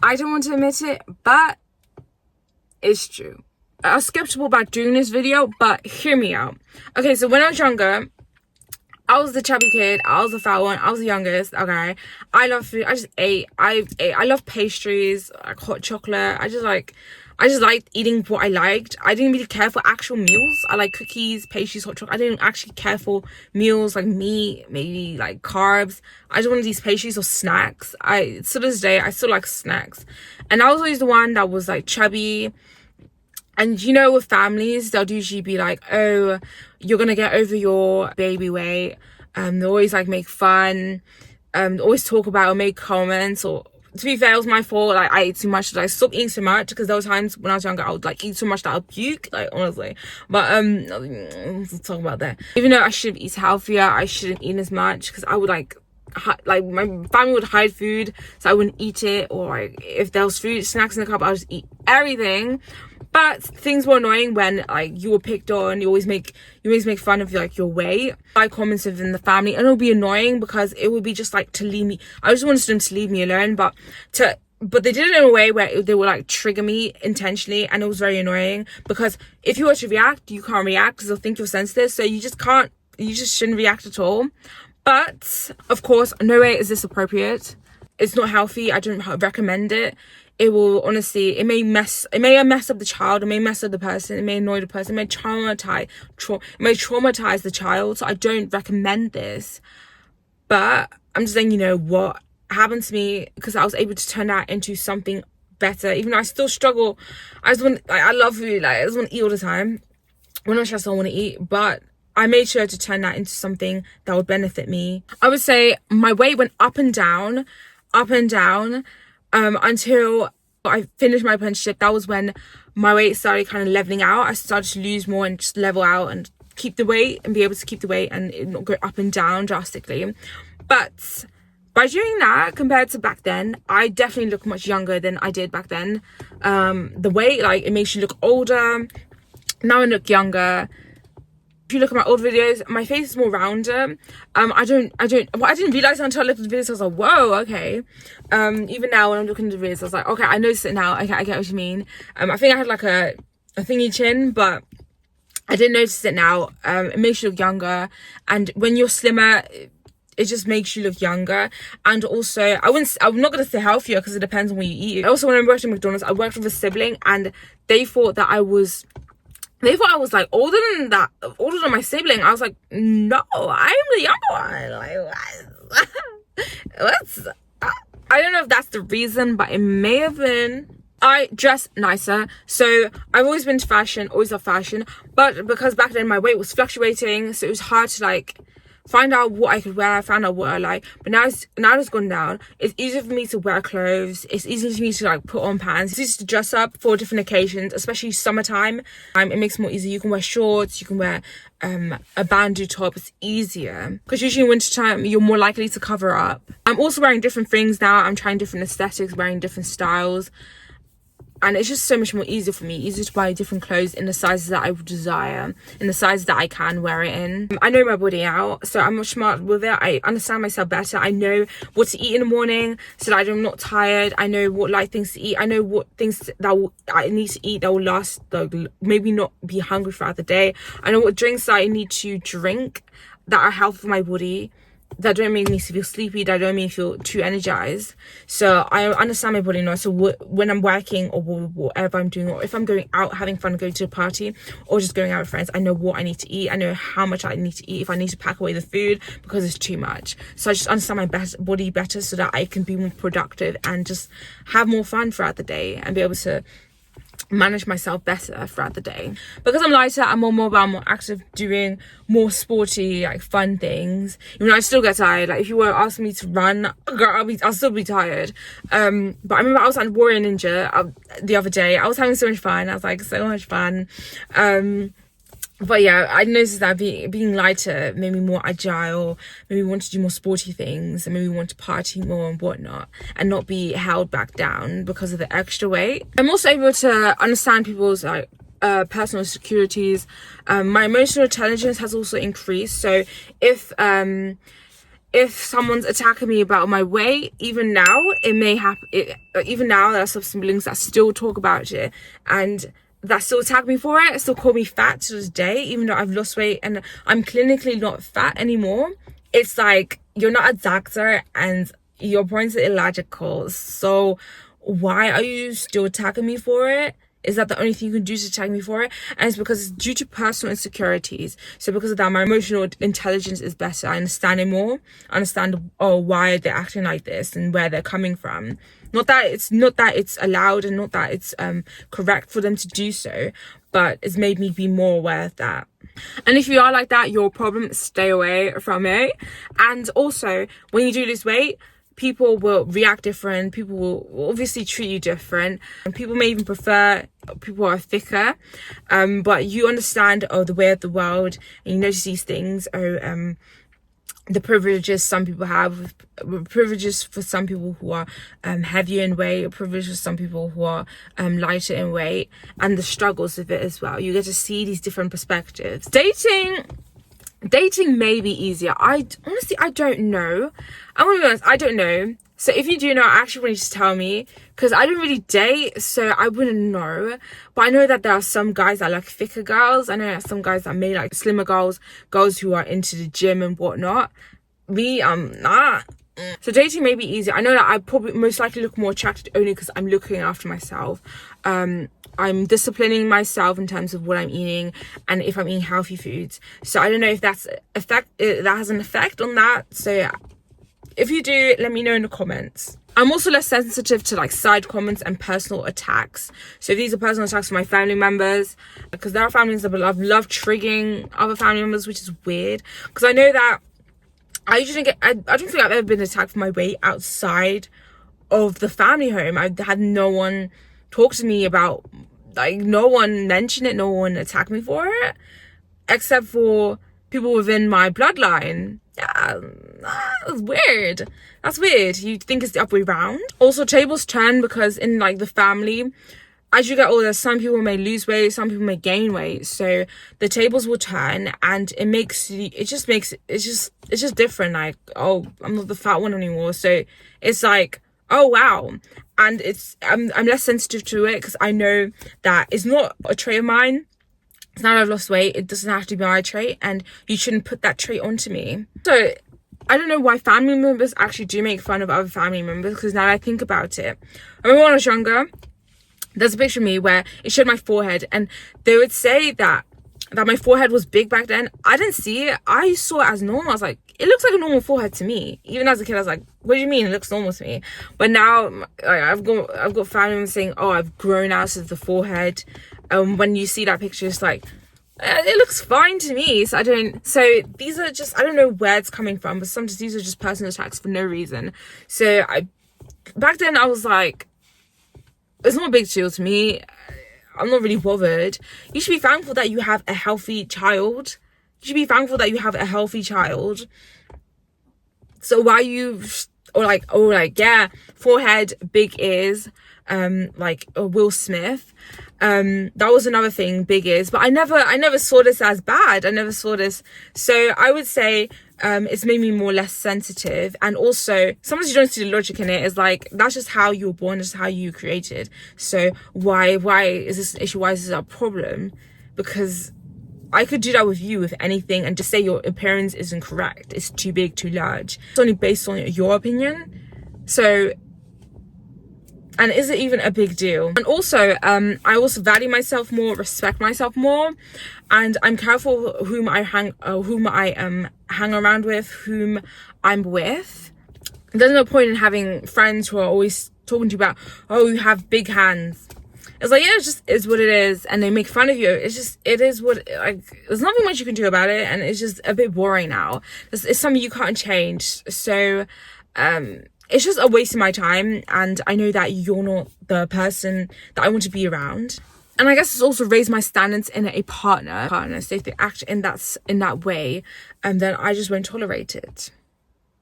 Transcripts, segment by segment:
I don't want to admit it, but it's true. I was skeptical about doing this video, but hear me out. Okay, so when I was younger, I was the chubby kid, I was the fat one, I was the youngest. Okay, I love food. I just ate. I love pastries, like hot chocolate. I just liked eating what I liked. I didn't really care for actual meals. I like cookies, pastries, hot chocolate. I didn't actually care for meals like meat, maybe like carbs. I just wanted these pastries or snacks. To this day, I still like snacks. And I was always the one that was like chubby. And you know, with families, they'll usually be like, oh, you're gonna get over your baby weight. They always like make fun. They always talk about or make comments. Or to be fair, it was my fault. Like I ate too much. I stopped eating so much because there were times when I was younger I would like eat so much that I'd puke. Like honestly, but let's talk about that. Even though I should eat healthier, I shouldn't eat as much because I would like my family would hide food, so I wouldn't eat it. Or like if there was food, snacks in the cup, I would just eat everything. But things were annoying when like you were picked on. You always make fun of like your weight. I commented in the family, and it would be annoying because it would be just like to leave me. I just wanted them to leave me alone, but they did it in a way where they would like trigger me intentionally, and it was very annoying because if you were to react, you can't react because they'll think you're sensitive. So you just shouldn't react at all. But of course, no way is this appropriate. It's not healthy. I don't recommend it. It will honestly, it may mess up the child, it may mess up the person, it may annoy the person, it may traumatize the child. So I don't recommend this. But I'm just saying, you know, what happened to me, because I was able to turn that into something better. Even though I still struggle, I love food, like I just want to eat all the time. When I'm stressed, I want to eat, but I made sure to turn that into something that would benefit me. I would say my weight went up and down, until I finished my apprenticeship. That was when my weight started kind of leveling out. I started to lose more and just level out and keep the weight and be able to keep the weight and it not go up and down drastically. But by doing that, compared to back then, I definitely look much younger than I did back then. The weight, like, it makes you look older. Now I look younger. If you look at my old videos, my face is more rounder. I didn't realize until I looked at the videos. I was like, whoa, okay. Even now when I'm looking at the videos, I was like, okay, I notice it now. Okay, I get what you mean. I think I had like a thingy chin, but I didn't notice it now. It makes you look younger, and when you're slimmer, it just makes you look younger. And also, I'm not gonna say healthier because it depends on what you eat. Also, when I worked at McDonald's, I worked with a sibling, and they thought I was like older than my sibling. I was like, no, I'm the younger one. Like, what? I don't know if that's the reason, but it may have been. I dress nicer, so I've always been into fashion, always loved fashion, but because back then my weight was fluctuating, so it was hard to like find out what I could wear, find out what I like. But now it's gone down. It's easier for me to wear clothes. It's easier for me to like put on pants. It's easier to dress up for different occasions, especially summertime. It makes it more easy. You can wear shorts, you can wear a bandeau top. It's easier because usually in wintertime you're more likely to cover up. I'm also wearing different things now. I'm trying different aesthetics, wearing different styles. And it's just so much more easier for me, easier to buy different clothes in the sizes that I would desire, in the sizes that I can wear it in. I know my body now, so I'm much smarter with it. I understand myself better. I know what to eat in the morning so that I'm not tired. I know what light things to eat. I know what things I need to eat that will last, maybe not be hungry throughout the day. I know what drinks that I need to drink that are healthy for my body, that don't make me feel sleepy, that don't make me feel too energized. So I understand my body now. So when I'm working or whatever I'm doing, or if I'm going out having fun, going to a party or just going out with friends, I know what I need to eat. I know how much I need to eat, if I need to pack away the food because it's too much. So I just understand my body better so that I can be more productive and just have more fun throughout the day and be able to manage myself better throughout the day. Because I'm lighter, I'm more mobile, I'm more active, doing more sporty, like fun things. Even though I still get tired. Like if you were asking me to run, girl, I'll still be tired. But I remember I was on Warrior Ninja the other day. I was having so much fun. I was like, so much fun. But yeah, I noticed that being lighter made me more agile, made me want to do more sporty things, and made me want to party more and whatnot, and not be held back down because of the extra weight. I'm also able to understand people's like personal insecurities. My emotional intelligence has also increased. So if if someone's attacking me about my weight, even now, it may happen. Even now, there are some siblings that still talk about it and that still attack me for it, still call me fat to this day, even though I've lost weight and I'm clinically not fat anymore. It's like, you're not a doctor and your points are illogical. So why are you still attacking me for it? Is that the only thing you can do to attack me for it? And it's because it's due to personal insecurities. So because of that, my emotional intelligence is better. I understand it more. I understand, why they're acting like this and where they're coming from. Not that it's allowed and not that it's correct for them to do so, but it's made me be more aware of that. And if you are like that, your problem, stay away from it. And also, when you do lose weight, people will react different. People will obviously treat you different. And people may even prefer people who are thicker. But you understand, the way of the world, and you notice these things. The privileges some people have, privileges for some people who are heavier in weight, privileges for some people who are lighter in weight, and the struggles of it as well. You get to see these different perspectives. Dating may be easier. I don't know. I'm gonna be honest, I don't know. So if you do know, I actually want you to tell me, because I don't really date, so I wouldn't know. But I know that there are some guys that like thicker girls. I know there are some guys that may like slimmer girls who are into the gym and whatnot. Me, I'm not. So dating may be easier. I know that I probably most likely look more attracted only because I'm looking after myself. I'm disciplining myself in terms of what I'm eating and if I'm eating healthy foods. So I don't know if that has an effect on that. So if you do, let me know in the comments. I'm also less sensitive to like side comments and personal attacks. So if these are personal attacks from my family members, because there are families that love triggering other family members, which is weird. Because I know that I don't think I've ever been attacked for my weight outside of the family home. I had no one talk to me about, like, no one mentioned it, no one attacked me for it, except for people within my bloodline. Yeah, that's weird. That's weird. You'd think it's the other way around. Also, tables turn because in like the family, as you get older, some people may lose weight, some people may gain weight. So the tables will turn, and it's just different. Like, oh, I'm not the fat one anymore. So it's like, oh wow. And I'm less sensitive to it because I know that it's not a trait of mine. It's not I've lost weight. It doesn't have to be my trait, and you shouldn't put that trait onto me. So I don't know why family members actually do make fun of other family members, because now that I think about it, I remember when I was younger, there's a picture of me where it showed my forehead, and they would say that my forehead was big back then. I didn't see it. I saw it as normal. I was like, it looks like a normal forehead to me. Even as a kid, I was like, what do you mean it looks normal to me? But now, like, I've got family members saying, oh, I've grown out of the forehead. When you see that picture, it's like, it looks fine to me. So these are just, I don't know where it's coming from, but sometimes these are just personal attacks for no reason. So back then I was like, it's not a big deal to me. I'm not really bothered. You should be thankful that you have a healthy child. You should be thankful that you have a healthy child. So why yeah, forehead, big ears, like Will Smith. That was another thing, big ears. But I never saw this as bad. I never saw this. So I would say it's made me less sensitive. And also, sometimes you don't see the logic in it. It's like, that's just how you were born. That's how you were created. So why is this an issue? Why is this a problem? Because I could do that with you, with anything, and just say your appearance isn't correct. It's too big, too large. It's only based on your opinion. So, and is it even a big deal? And also, I also value myself more, respect myself more, and I'm careful whom I hang around with, whom I'm with. There's no point in having friends who are always talking to you about, oh, you have big hands. It's like, yeah, it just is what it is, and they make fun of you. It is what, like, there's nothing much you can do about it, and it's just a bit boring now. It's something you can't change. So, it's just a waste of my time, and I know that you're not the person that I want to be around. And I guess it's also raised my standards in a partner. So if they act in that way, then I just won't tolerate it.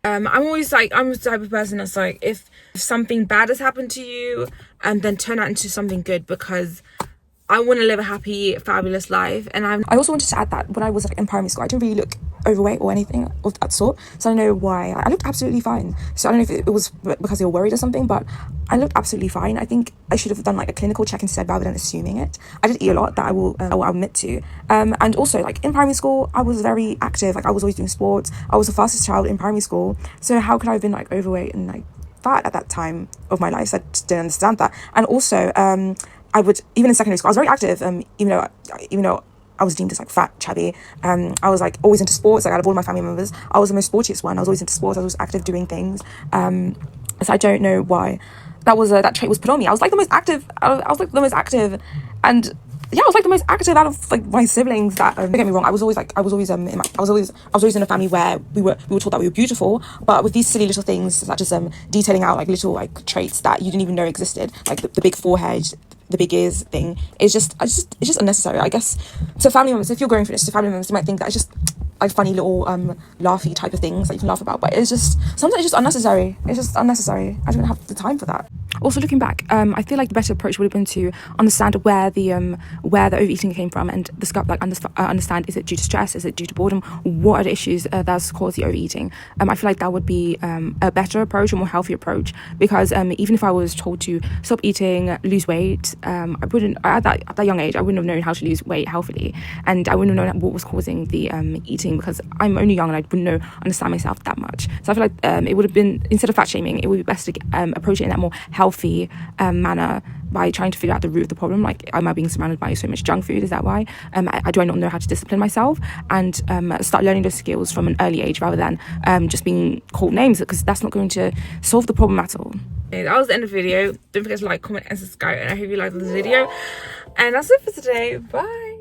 I'm always like, I'm the type of person that's like, if something bad has happened to you, then turn that into something good, because I want to live a happy, fabulous life. And I also wanted to add that when I was like in primary school, I didn't really look overweight or anything of that sort. So I don't know why. I looked absolutely fine. So I don't know if it was because they were worried or something, but I looked absolutely fine. I think I should have done like a clinical check instead rather than assuming it. I did eat a lot, that I will admit to. And also like in primary school, I was very active. Like I was always doing sports. I was the fastest child in primary school. So how could I have been like overweight and like fat at that time of my life? So I just didn't understand that. And also, I would, even in secondary school, I was very active, even though I was deemed as like fat, chubby. I was like always into sports. Like out of all my family members, I was the most sportiest one. I was always into sports. I was active doing things. So I don't know why that trait was put on me. I was like the most active. I was like the most active, and yeah, I was like the most active out of like my siblings. That don't get me wrong, I was always in a family where we were taught that we were beautiful, but with these silly little things such as detailing out like little like traits that you didn't even know existed, like the big forehead, the big ears thing, it's just unnecessary, I guess. So family members, if you're going for this, to family members, you might think that it's just like funny little laughy type of things that you can laugh about, but it's just sometimes it's just unnecessary. It's just unnecessary. I don't have the time for that. Also, looking back, I feel like the better approach would have been to understand where the overeating came from, and discover, like, understand, is it due to stress, is it due to boredom, what are the issues that's caused the overeating. I feel like that would be a better approach, a more healthy approach, because even if I was told to stop eating, lose weight, I wouldn't, at that young age, I wouldn't have known how to lose weight healthily, and I wouldn't have known what was causing the eating, because I'm only young and I wouldn't understand myself that much. So I feel like it would have been, instead of fat shaming, it would be best to approach it in that more healthy manner, by trying to figure out the root of the problem. Like, am I being surrounded by so much junk food? Is that why? Do I not know how to discipline myself? And start learning those skills from an early age, rather than just being called names, because that's not going to solve the problem at all. That was the end of the video. Don't forget to like, comment and subscribe, and I hope you liked this video. And that's it for today. Bye.